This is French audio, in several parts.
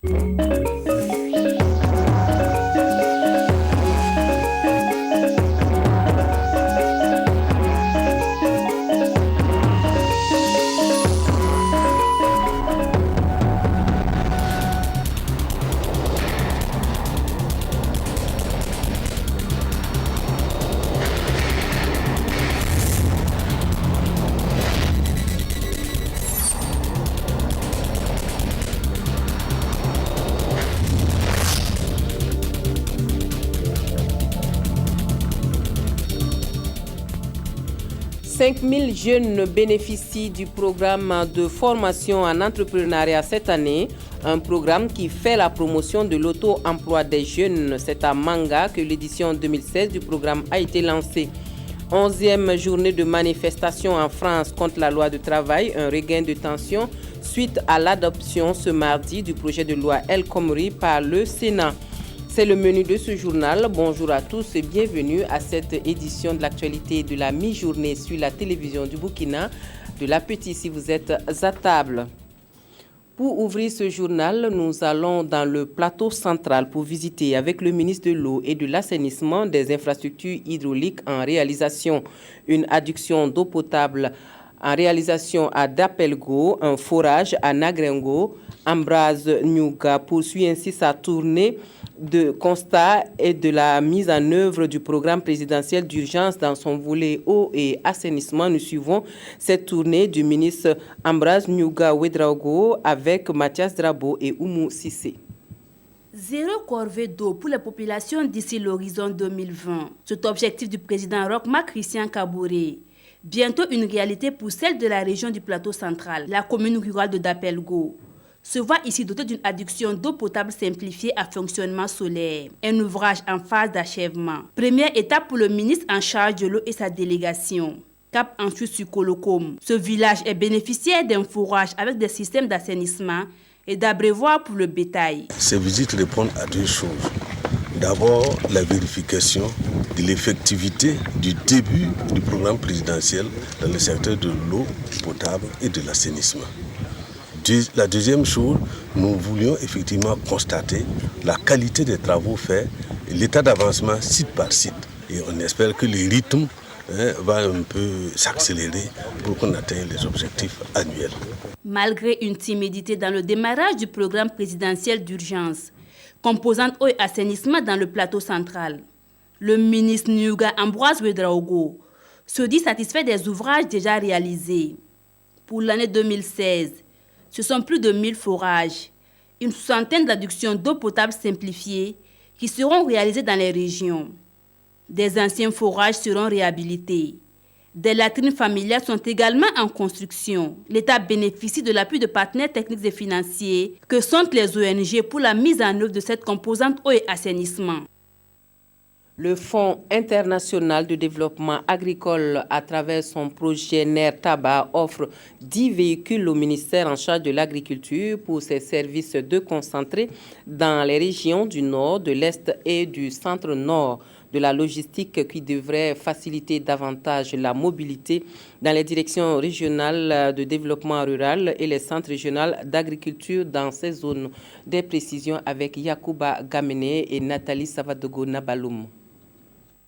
« 5 000 jeunes bénéficient du programme de formation en entrepreneuriat cette année, un programme qui fait la promotion de l'auto-emploi des jeunes. C'est à Manga que l'édition 2016 du programme a été lancée. 11e journée de manifestation en France contre la loi du travail, un regain de tension suite à l'adoption ce mardi du projet de loi El Khomri par le Sénat. C'est le menu de ce journal. Bonjour à tous et bienvenue à cette édition de l'actualité de la mi-journée sur la télévision du Burkina. De l'appétit si vous êtes à table. Pour ouvrir ce journal, nous allons dans le plateau central pour visiter avec le ministre de l'Eau et de l'Assainissement des infrastructures hydrauliques en réalisation une adduction d'eau potable en réalisation à Dapelgo, un forage à Nagrengo. Ambroise Nyuga poursuit ainsi sa tournée de constat et de la mise en œuvre du programme présidentiel d'urgence dans son volet eau et assainissement. Nous suivons cette tournée du ministre Ambroise Nyuga Ouedraogo avec Mathias Drabo et Oumou Sissé. Zéro corvée d'eau pour les populations d'ici l'horizon 2020. C'est l'objectif du président Rochma Christian Kabouré. Bientôt une réalité pour celle de la région du plateau central, la commune rurale de Dapelgo. Se voit ici doté d'une adduction d'eau potable simplifiée à fonctionnement solaire. Un ouvrage en phase d'achèvement. Première étape pour le ministre en charge de l'eau et sa délégation. Cap ensuite sur Kolokom. Ce village est bénéficiaire d'un forage avec des systèmes d'assainissement et d'abreuvoir pour le bétail. Ces visites répondent à deux choses. D'abord, la vérification de l'effectivité du début du programme présidentiel dans le secteur de l'eau potable et de l'assainissement. La deuxième chose, nous voulions effectivement constater la qualité des travaux faits et l'état d'avancement site par site. Et on espère que le rythme va un peu s'accélérer pour qu'on atteigne les objectifs annuels. Malgré une timidité dans le démarrage du programme présidentiel d'urgence, composante eau et assainissement dans le plateau central, le ministre Nyuga Ambroise Ouedraogo se dit satisfait des ouvrages déjà réalisés. Pour l'année 2016, ce sont plus de 1000 forages, une soixantaine d'adductions d'eau potable simplifiées qui seront réalisées dans les régions. Des anciens forages seront réhabilités. Des latrines familiales sont également en construction. L'État bénéficie de l'appui de partenaires techniques et financiers que sont les ONG pour la mise en œuvre de cette composante eau et assainissement. Le Fonds international de développement agricole, à travers son projet NER Tabac, offre 10 véhicules au ministère en charge de l'agriculture pour ses services de concentrés dans les régions du Nord, de l'Est et du Centre-Nord. De la logistique qui devrait faciliter davantage la mobilité dans les directions régionales de développement rural et les centres régionaux d'agriculture dans ces zones. Des précisions avec Yacouba Gamene et Nathalie Savadogo Nabaloum.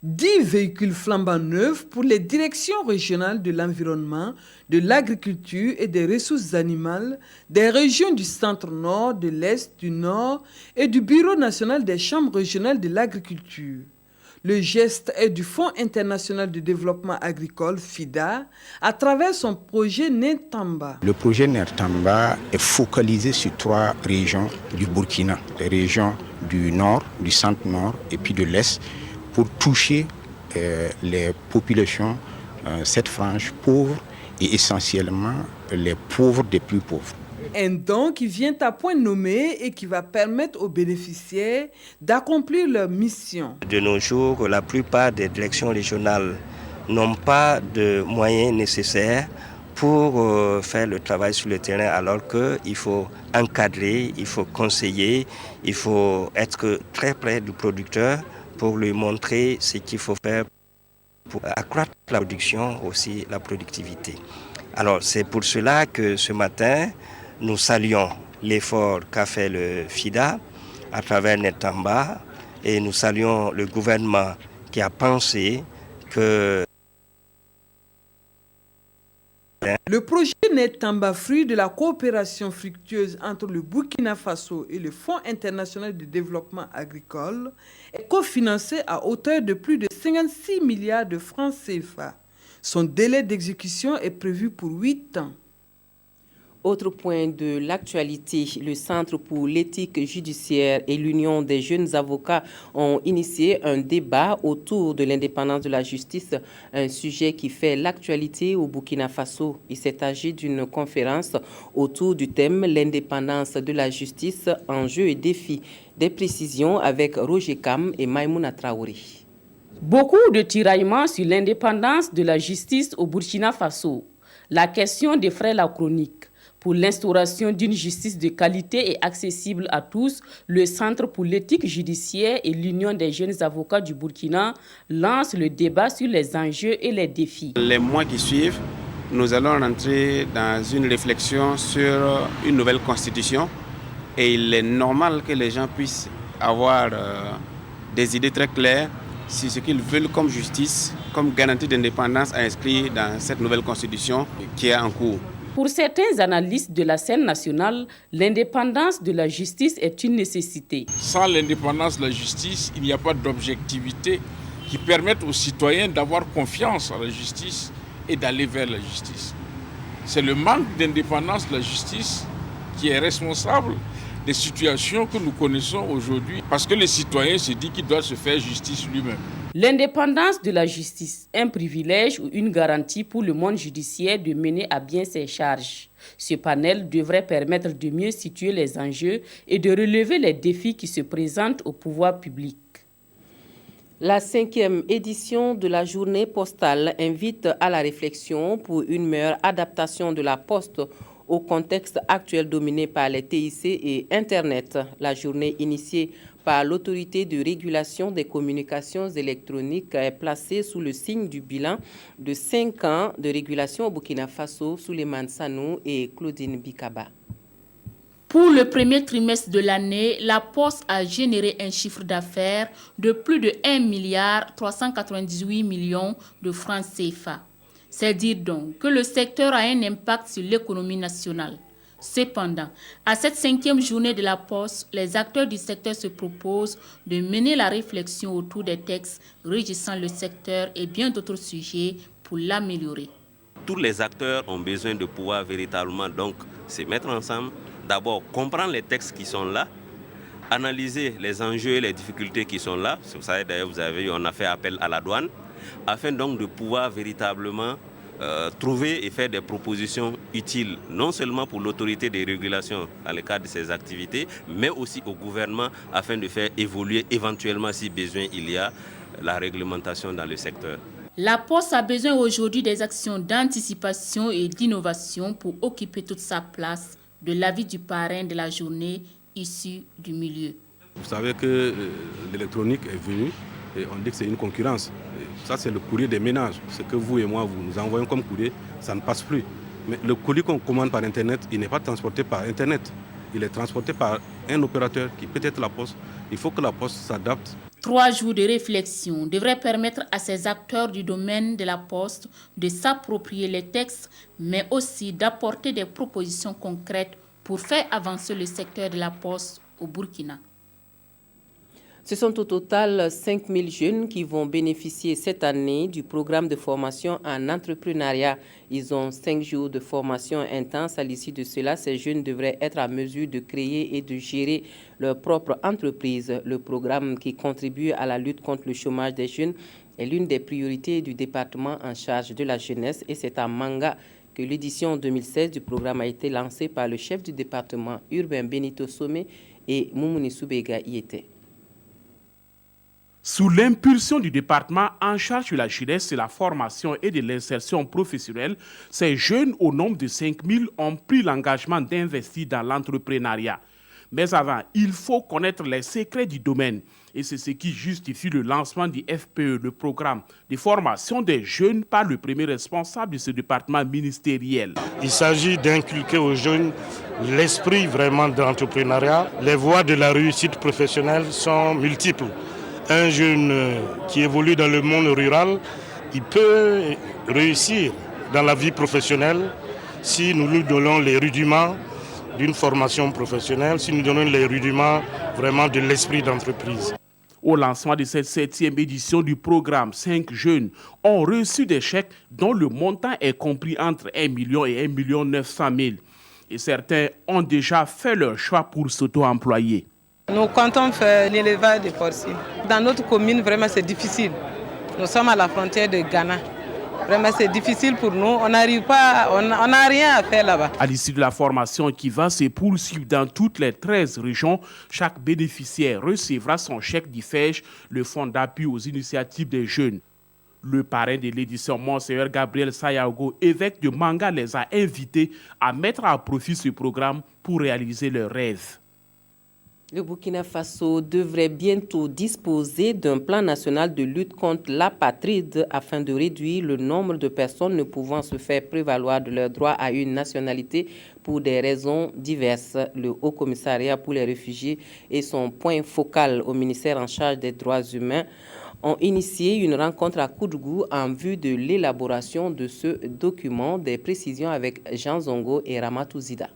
10 véhicules flambant neufs pour les directions régionales de l'environnement, de l'agriculture et des ressources animales des régions du centre-nord, de l'est, du nord et du Bureau national des chambres régionales de l'agriculture. Le geste est du Fonds international de développement agricole, FIDA, à travers son projet NER-Tamba. Le projet NER-Tamba est focalisé sur 3 régions du Burkina, les régions du nord, du centre-nord et puis de l'est, pour toucher les populations, cette frange pauvre et essentiellement les pauvres des plus pauvres. Un don qui vient à point nommé et qui va permettre aux bénéficiaires d'accomplir leur mission. De nos jours, la plupart des directions régionales n'ont pas de moyens nécessaires pour faire le travail sur le terrain, alors qu'il faut encadrer, il faut conseiller, il faut être très près du producteur pour lui montrer ce qu'il faut faire pour accroître la production, aussi la productivité. Alors c'est pour cela que ce matin, nous saluons l'effort qu'a fait le FIDA à travers Netamba et nous saluons le gouvernement qui a pensé que le projet Netamba, fruit de la coopération fructueuse entre le Burkina Faso et le Fonds international de développement agricole, est cofinancé à hauteur de plus de 56 milliards de francs CFA. Son délai d'exécution est prévu pour 8 ans. Autre point de l'actualité, le Centre pour l'éthique judiciaire et l'Union des jeunes avocats ont initié un débat autour de l'indépendance de la justice, un sujet qui fait l'actualité au Burkina Faso. Il s'est agi d'une conférence autour du thème « L'indépendance de la justice, enjeux et défis ». Des précisions avec Roger Kam et Maïmouna Traoré. Beaucoup de tiraillements sur l'indépendance de la justice au Burkina Faso. La question des frais la chronique. Pour l'instauration d'une justice de qualité et accessible à tous, le Centre pour l'éthique judiciaire et l'Union des jeunes avocats du Burkina lancent le débat sur les enjeux et les défis. Les mois qui suivent, nous allons rentrer dans une réflexion sur une nouvelle constitution et il est normal que les gens puissent avoir des idées très claires sur ce qu'ils veulent comme justice, comme garantie d'indépendance à inscrire dans cette nouvelle constitution qui est en cours. Pour certains analystes de la scène nationale, l'indépendance de la justice est une nécessité. Sans l'indépendance de la justice, il n'y a pas d'objectivité qui permette aux citoyens d'avoir confiance en la justice et d'aller vers la justice. C'est le manque d'indépendance de la justice qui est responsable des situations que nous connaissons aujourd'hui parce que le citoyen se dit qu'il doit se faire justice lui-même. L'indépendance de la justice, un privilège ou une garantie pour le monde judiciaire de mener à bien ses charges. Ce panel devrait permettre de mieux situer les enjeux et de relever les défis qui se présentent au pouvoir public. La 5e édition de la journée postale invite à la réflexion pour une meilleure adaptation de la poste au contexte actuel dominé par les TIC et Internet. La journée initiée par l'autorité de régulation des communications électroniques est placée sous le signe du bilan de 5 ans de régulation au Burkina Faso, Souleymane Sanou et Claudine Bikaba. Pour le premier trimestre de l'année, la Poste a généré un chiffre d'affaires de plus de 1,398 milliard de francs CFA. C'est dire donc que le secteur a un impact sur l'économie nationale. Cependant, à cette 5e journée de la Poste, les acteurs du secteur se proposent de mener la réflexion autour des textes régissant le secteur et bien d'autres sujets pour l'améliorer. Tous les acteurs ont besoin de pouvoir véritablement donc se mettre ensemble, d'abord comprendre les textes qui sont là, analyser les enjeux et les difficultés qui sont là. Vous savez, d'ailleurs, on a fait appel à la douane, afin donc de pouvoir véritablement trouver et faire des propositions utiles, non seulement pour l'autorité de régulation dans le cadre de ses activités, mais aussi au gouvernement afin de faire évoluer éventuellement, si besoin il y a, la réglementation dans le secteur. La Poste a besoin aujourd'hui des actions d'anticipation et d'innovation pour occuper toute sa place de l'avis du parrain de la journée issu du milieu. Vous savez que l'électronique est venue et on dit que c'est une concurrence. Et ça, c'est le courrier des ménages. Ce que vous et moi, vous nous envoyons comme courrier, ça ne passe plus. Mais le courrier qu'on commande par Internet, il n'est pas transporté par Internet. Il est transporté par un opérateur qui peut être la Poste. Il faut que la Poste s'adapte. 3 jours de réflexion devraient permettre à ces acteurs du domaine de la Poste de s'approprier les textes, mais aussi d'apporter des propositions concrètes pour faire avancer le secteur de la Poste au Burkina. Ce sont au total 5 000 jeunes qui vont bénéficier cette année du programme de formation en entrepreneuriat. Ils ont 5 jours de formation intense. À l'issue de cela, ces jeunes devraient être à mesure de créer et de gérer leur propre entreprise. Le programme qui contribue à la lutte contre le chômage des jeunes est l'une des priorités du département en charge de la jeunesse et c'est à Manga que l'édition 2016 du programme a été lancée par le chef du département urbain Benito Somé et Moumouni Soubega y était. Sous l'impulsion du département en charge de la jeunesse, de la formation et de l'insertion professionnelle, ces jeunes au nombre de 5 000 ont pris l'engagement d'investir dans l'entrepreneuriat. Mais avant, il faut connaître les secrets du domaine. Et c'est ce qui justifie le lancement du FPE, le programme de formation des jeunes, par le premier responsable de ce département ministériel. Il s'agit d'inculquer aux jeunes l'esprit vraiment d'entrepreneuriat. Les voies de la réussite professionnelle sont multiples. Un jeune qui évolue dans le monde rural, il peut réussir dans la vie professionnelle si nous lui donnons les rudiments d'une formation professionnelle, si nous donnons les rudiments vraiment de l'esprit d'entreprise. Au lancement de cette 7e édition du programme, 5 jeunes ont reçu des chèques dont le montant est compris entre 1 million et 1 900 000. Et certains ont déjà fait leur choix pour s'auto-employer. Nous comptons faire l'élevage de porcines. Dans notre commune, vraiment, c'est difficile. Nous sommes à la frontière de Ghana. Vraiment, c'est difficile pour nous. On n'arrive pas, on n'a rien à faire là-bas. À l'issue de la formation qui va se poursuivre dans toutes les 13 régions, chaque bénéficiaire recevra son chèque d'IFEJ, le fonds d'appui aux initiatives des jeunes. Le parrain de l'édition, Monseigneur Gabriel Sayago, évêque de Manga, les a invités à mettre à profit ce programme pour réaliser leurs rêves. Le Burkina Faso devrait bientôt disposer d'un plan national de lutte contre l'apatride afin de réduire le nombre de personnes ne pouvant se faire prévaloir de leur droit à une nationalité pour des raisons diverses. Le Haut Commissariat pour les réfugiés et son point focal au ministère en charge des droits humains ont initié une rencontre à Koudougou en vue de l'élaboration de ce document. Des précisions avec Jean Zongo et Ramatou Zida.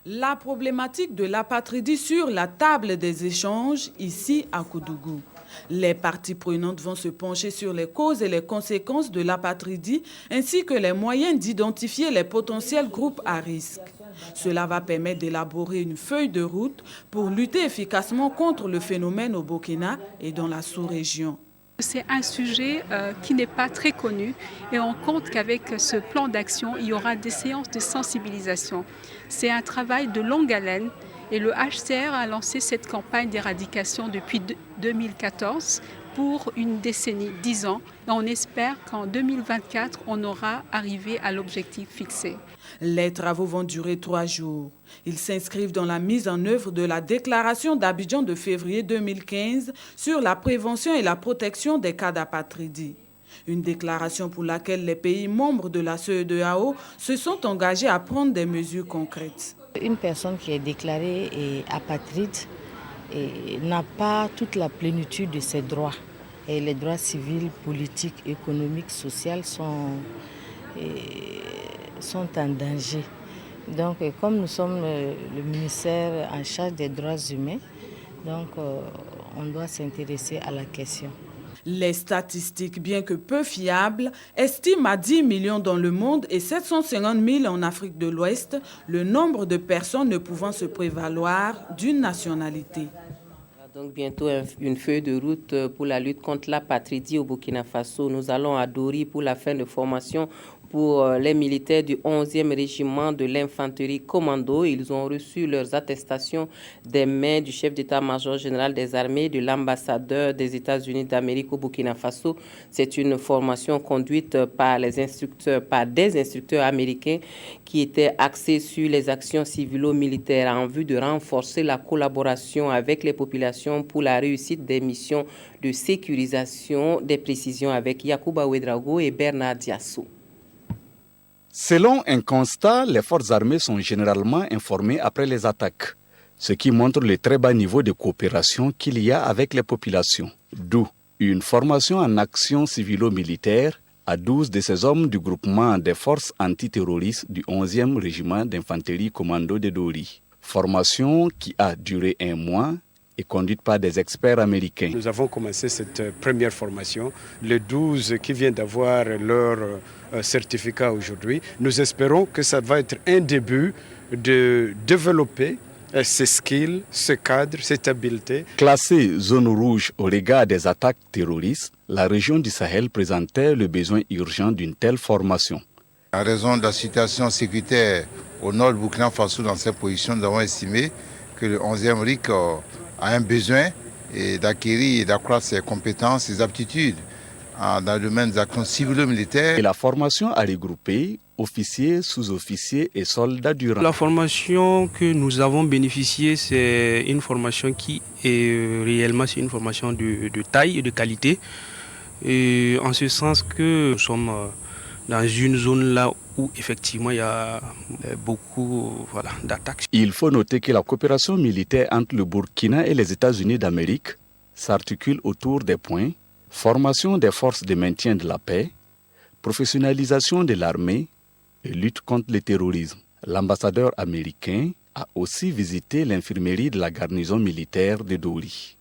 La problématique de l'apatridie sur la table des échanges ici à Koudougou. Les parties prenantes vont se pencher sur les causes et les conséquences de l'apatridie ainsi que les moyens d'identifier les potentiels groupes à risque. Cela va permettre d'élaborer une feuille de route pour lutter efficacement contre le phénomène au Burkina et dans la sous-région. C'est un sujet qui n'est pas très connu et on compte qu'avec ce plan d'action, il y aura des séances de sensibilisation. C'est un travail de longue haleine et le HCR a lancé cette campagne d'éradication depuis 2014 pour une décennie, 10 ans. Et on espère qu'en 2024, on aura arrivé à l'objectif fixé. Les travaux vont durer 3 jours. Ils s'inscrivent dans la mise en œuvre de la déclaration d'Abidjan de février 2015 sur la prévention et la protection des cas d'apatridie. Une déclaration pour laquelle les pays membres de la CEDEAO se sont engagés à prendre des mesures concrètes. Une personne qui est déclarée apatride n'a pas toute la plénitude de ses droits. Et les droits civils, politiques, économiques, sociaux sont en danger. Donc, comme nous sommes le ministère en charge des droits humains, donc, on doit s'intéresser à la question. Les statistiques, bien que peu fiables, estiment à 10 millions dans le monde et 750 000 en Afrique de l'Ouest le nombre de personnes ne pouvant se prévaloir d'une nationalité. Donc bientôt une feuille de route pour la lutte contre l'apatridie au Burkina Faso. Nous allons à Dori pour la fin de formation pour les militaires du 11e régiment de l'infanterie commando. Ils ont reçu leurs attestations des mains du chef d'état-major général des armées, de l'ambassadeur des États-Unis d'Amérique au Burkina Faso. C'est une formation conduite par des instructeurs américains qui étaient axés sur les actions civilo-militaires en vue de renforcer la collaboration avec les populations pour la réussite des missions de sécurisation. Des précisions avec Yacouba Ouedraogo et Bernard Diassou. Selon un constat, les forces armées sont généralement informées après les attaques, ce qui montre le très bas niveau de coopération qu'il y a avec les populations. D'où une formation en action civilo-militaire à 12 de ces hommes du groupement des forces antiterroristes du 11e régiment d'infanterie commando de Dori. Formation qui a duré 1 mois et conduite par des experts américains. Nous avons commencé cette première formation. Les 12 qui viennent d'avoir leur certificat aujourd'hui, nous espérons que ça va être un début de développer ces skills, ce cadre, cette habileté. Classée zone rouge au regard des attaques terroristes, la région du Sahel présentait le besoin urgent d'une telle formation. En raison de la situation sécuritaire au nord du Burkina Faso, dans cette position, nous avons estimé que le 11e RIC a un besoin d'acquérir et d'accroître ses compétences, ses aptitudes dans le domaine des actions civilo-militaires. Et la formation a regroupé officiers, sous-officiers et soldats du rang. La formation que nous avons bénéficiée, c'est une formation qui est réellement une formation de taille et de qualité. Et en ce sens que nous sommes dans une zone là où effectivement il y a beaucoup d'attaques. Il faut noter que la coopération militaire entre le Burkina et les États-Unis d'Amérique s'articule autour des points: formation des forces de maintien de la paix, professionnalisation de l'armée et lutte contre le terrorisme. L'ambassadeur américain a aussi visité l'infirmerie de la garnison militaire de Dori.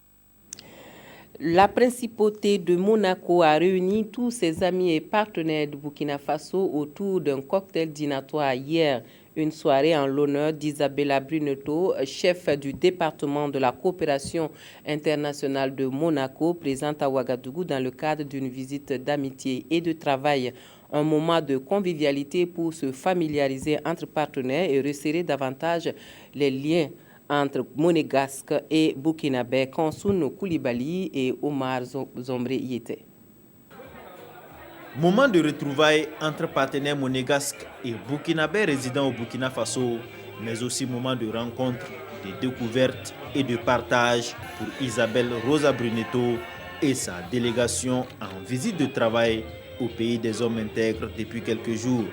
La principauté de Monaco a réuni tous ses amis et partenaires de Burkina Faso autour d'un cocktail dînatoire hier. Une soirée en l'honneur d'Isabella Brunetto, chef du département de la coopération internationale de Monaco, présente à Ouagadougou dans le cadre d'une visite d'amitié et de travail. Un moment de convivialité pour se familiariser entre partenaires et resserrer davantage les liens entre Monégasque et Burkinabé, Kansoun Koulibaly et Omar Zombré y étaient. Moment de retrouvailles entre partenaires monégasques et burkinabés résidant au Burkina Faso, mais aussi moment de rencontre, de découverte et de partage pour Isabelle Rosa Brunetto et sa délégation en visite de travail au pays des hommes intègres depuis quelques jours.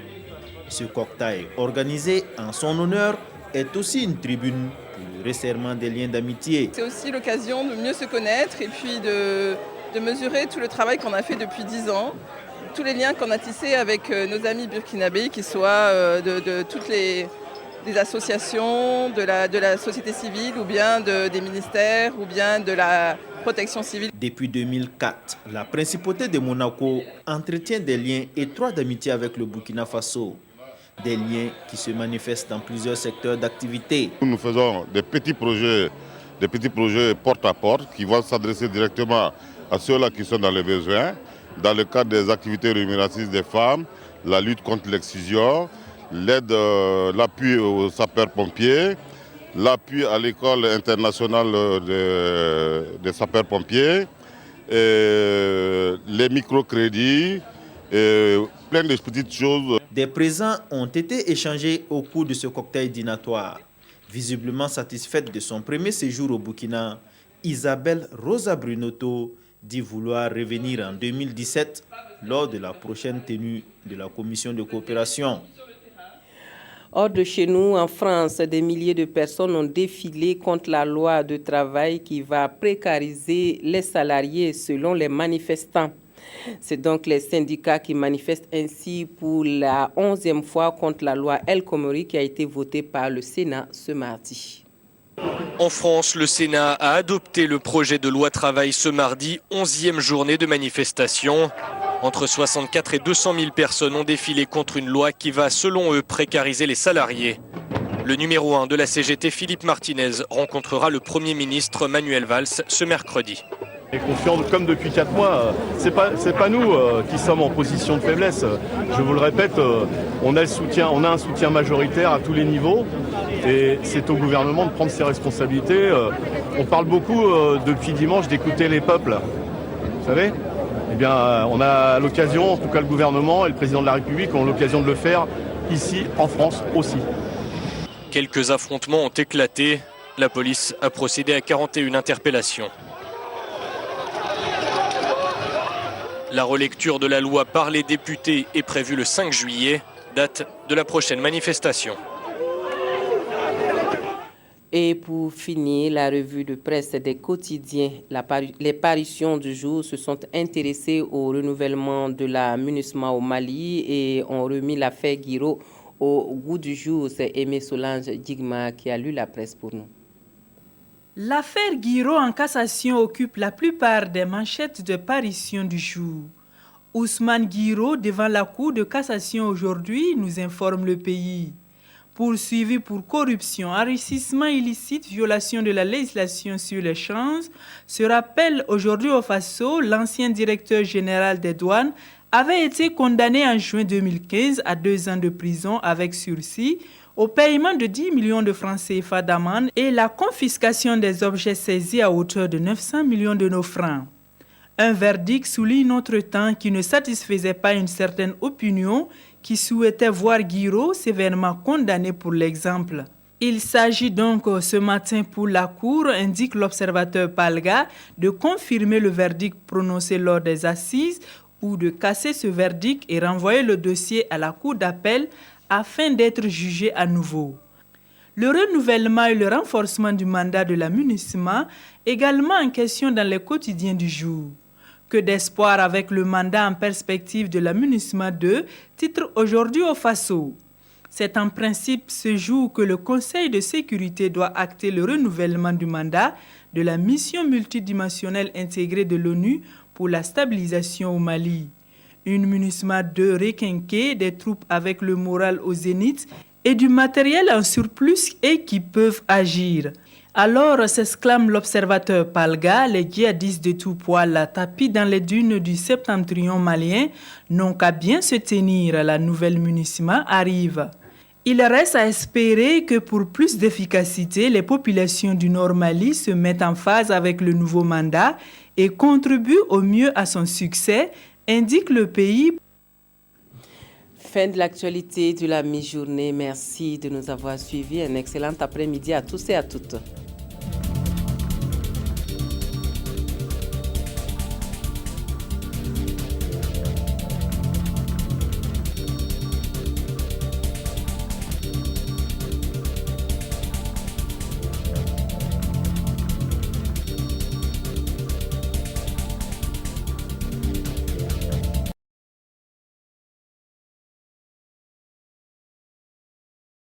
Ce cocktail organisé en son honneur est aussi une tribune pour le resserrement des liens d'amitié. C'est aussi l'occasion de mieux se connaître et puis de mesurer tout le travail qu'on a fait depuis 10 ans, tous les liens qu'on a tissés avec nos amis burkinabés, qu'ils soient de toutes les associations, de la société civile ou bien des ministères ou bien de la protection civile. Depuis 2004, la principauté de Monaco entretient des liens étroits d'amitié avec le Burkina Faso. Des liens qui se manifestent dans plusieurs secteurs d'activité. Nous faisons des petits projets porte à porte qui vont s'adresser directement à ceux-là qui sont dans les besoins, dans le cadre des activités rémunératrices des femmes, la lutte contre l'excision, l'aide, l'appui aux sapeurs-pompiers, l'appui à l'école internationale des sapeurs-pompiers, les microcrédits, plein de petites choses. Des présents ont été échangés au cours de ce cocktail dînatoire. Visiblement satisfaite de son premier séjour au Burkina, Isabelle Rosa Brunetto dit vouloir revenir en 2017 lors de la prochaine tenue de la commission de coopération. Hors de chez nous, en France, des milliers de personnes ont défilé contre la loi de travail qui va précariser les salariés selon les manifestants. C'est donc les syndicats qui manifestent ainsi pour la 11e fois contre la loi El Khomri qui a été votée par le Sénat ce mardi. En France, le Sénat a adopté le projet de loi travail ce mardi, 11e journée de manifestation. Entre 64 et 200 000 personnes ont défilé contre une loi qui va, selon eux, précariser les salariés. Le numéro 1 de la CGT, Philippe Martinez, rencontrera le Premier ministre Manuel Valls ce mercredi. Et confiant comme depuis 4 mois, c'est pas nous qui sommes en position de faiblesse. Je vous le répète, on a un soutien majoritaire à tous les niveaux et c'est au gouvernement de prendre ses responsabilités. On parle beaucoup depuis dimanche d'écouter les peuples. Vous savez ? Eh bien, on a l'occasion, en tout cas le gouvernement et le président de la République ont l'occasion de le faire ici en France aussi. Quelques affrontements ont éclaté. La police a procédé à 41 interpellations. La relecture de la loi par les députés est prévue le 5 juillet, date de la prochaine manifestation. Et pour finir, la revue de presse des quotidiens, les parutions du jour se sont intéressées au renouvellement de la MINUSMA au Mali et ont remis l'affaire Guiro au goût du jour. C'est Aimé Solange Digma qui a lu la presse pour nous. L'affaire Guiro en cassation occupe la plupart des manchettes de parution du jour. Ousmane Guiro devant la Cour de cassation aujourd'hui, nous informe le pays. Poursuivi pour corruption, enrichissement illicite, violation de la législation sur l'échange, se rappelle aujourd'hui au Faso, l'ancien directeur général des douanes avait été condamné en juin 2015 à 2 ans de prison avec sursis, au paiement de 10 millions de francs CFA d'amende et la confiscation des objets saisis à hauteur de 900 millions de nos francs. Un verdict souligne entre-temps qui ne satisfaisait pas une certaine opinion qui souhaitait voir Guiraud sévèrement condamné pour l'exemple. Il s'agit donc ce matin pour la Cour, indique l'observateur Palga, de confirmer le verdict prononcé lors des assises ou de casser ce verdict et renvoyer le dossier à la Cour d'appel afin d'être jugé à nouveau. Le renouvellement et le renforcement du mandat de la MINUSMA également en question dans les quotidiens du jour. Que d'espoir avec le mandat en perspective de la MINUSMA 2, titre aujourd'hui au Faso. C'est en principe ce jour que le Conseil de sécurité doit acter le renouvellement du mandat de la mission multidimensionnelle intégrée de l'ONU pour la stabilisation au Mali. Une MINUSMA 2 requinquée, des troupes avec le moral au zénith et du matériel en surplus et qui peuvent agir. Alors, s'exclame l'observateur Palga, les djihadistes de tout poil tapis dans les dunes du septentrion malien n'ont qu'à bien se tenir, la nouvelle MINUSMA arrive. Il reste à espérer que pour plus d'efficacité, les populations du Nord Mali se mettent en phase avec le nouveau mandat et contribuent au mieux à son succès, indique le pays. Fin de l'actualité de la mi-journée. Merci de nous avoir suivis. Un excellent après-midi à tous et à toutes.